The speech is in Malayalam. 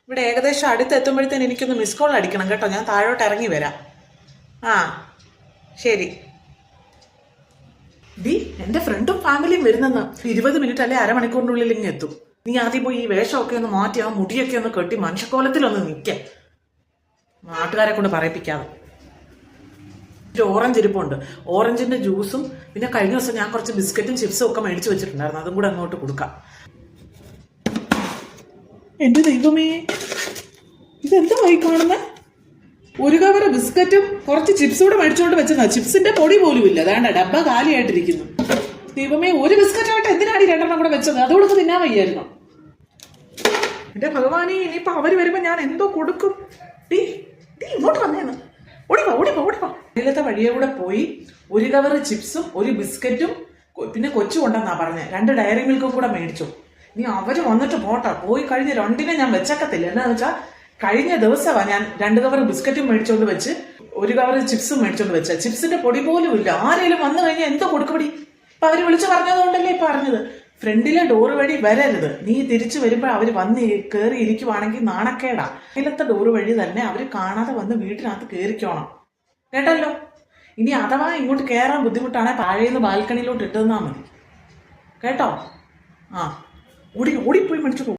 ഇവിടെ ഏകദേശം അടുത്തെത്തുമ്പോഴത്തേന് എനിക്കൊന്ന് മിസ് കോൾ അടിക്കണം കേട്ടോ. ഞാൻ താഴോട്ട് ഇറങ്ങി വരാം. ആ ശരി. ഡി, എൻ്റെ ഫ്രണ്ടും ഫാമിലിയും വരുന്നെന്ന് 20 മിനിറ്റ് അല്ലെ അരമണിക്കൂറിനുള്ളിൽ ഇങ്ങ് എത്തും. നീ ആദ്യം പോയി ഈ വേഷമൊക്കെ ഒന്ന് മാറ്റി ആ മുടിയൊക്കെ ഒന്ന് കെട്ടി മനുഷ്യക്കോലത്തിലൊന്ന് നിൽക്ക. നാട്ടുകാരെ കൊണ്ട് പറയിപ്പിക്കാതെ. ഒരു ഓറഞ്ച് ഇരിപ്പുണ്ട്. ഓറഞ്ചിന്റെ ജ്യൂസും പിന്നെ കഴിഞ്ഞ ദിവസം ഞാൻ കുറച്ച് ബിസ്ക്കറ്റും ചിപ്സും ഒക്കെ മേടിച്ചു വെച്ചിട്ടുണ്ടായിരുന്നു. അതും കൂടെ അങ്ങോട്ട് കൊടുക്കാം. എന്റെ ദൈവമേ, ഇതെന്താ വായി കാണുന്നത്? ഒരു കവറ് ബിസ്ക്കറ്റും കുറച്ച് ചിപ്സ് കൂടെ മേടിച്ചോണ്ട് വെച്ചതാ. ചിപ്സിന്റെ പൊടി പോലും ഇല്ല. അതാണ്ട ഡബ്ബ കാലിയായിട്ടിരിക്കുന്നു. ദൈവമേ, ഒരു ബിസ്ക്കറ്റായിട്ട് എന്തിനാണ് ഈ 2 കൂടെ വെച്ചത്? അതുകൊണ്ട് തിന്നാൻ വയ്യായിരുന്നു. എന്റെ ഭഗവാനെ, ഇനിയിപ്പോ അവര് വരുമ്പോ ഞാൻ എന്തോ കൊടുക്കും? ടീ ഇങ്ങോട്ട് വന്നേന്ന്. ഓടിപ്പോ ഓടിപ്പോ ഓടിപ്പോ. ഇതിലത്തെ വഴിയെ കൂടെ പോയി ഒരു കവറ് ചിപ്സും ഒരു ബിസ്ക്കറ്റും പിന്നെ കൊച്ചു കൊണ്ടെന്നാ പറഞ്ഞേ. 2 ഡയറി മിൽക്കും കൂടെ മേടിച്ചു. നീ അവര് വന്നിട്ട് പോട്ടാ. പോയി കഴിഞ്ഞ് 2 ഞാൻ വെച്ചേക്കത്തില്ല. എന്താന്ന് വെച്ചാൽ കഴിഞ്ഞ ദിവസമാണ് ഞാൻ 2 കവർ ബിസ്ക്കറ്റും മേടിച്ചോണ്ട് വെച്ച് 1 കവർ ചിപ്സും മേടിച്ചോണ്ട് വെച്ച. ചിപ്സിന്റെ പൊടി പോലും ഇല്ല. ആരെങ്കിലും വന്നു കഴിഞ്ഞാൽ എന്തോ കൊടുക്കപടി. ഇപ്പൊ അവര് വിളിച്ചു പറഞ്ഞതുകൊണ്ടല്ലേ ഇപ്പൊ പറഞ്ഞത്. ഫ്രണ്ടിലെ ഡോറ് വഴി വരരുത്. നീ തിരിച്ചു വരുമ്പോ അവര് വന്ന് കയറി ഇരിക്കുവാണെങ്കിൽ നാണക്കേടാ. അതിലത്തെ ഡോറ് വഴി തന്നെ അവര് കാണാതെ വന്ന് വീട്ടിനകത്ത് കയറിക്കോണം. കേട്ടല്ലോ. ഇനി അഥവാ ഇങ്ങോട്ട് കയറാൻ ബുദ്ധിമുട്ടാണെങ്കിൽ താഴേന്ന് ബാൽക്കണിയിലോട്ട് ഇട്ടുതന്നാ മതി. കേട്ടോ? ആ, ഓടിപ്പോയി മേടിച്ചു.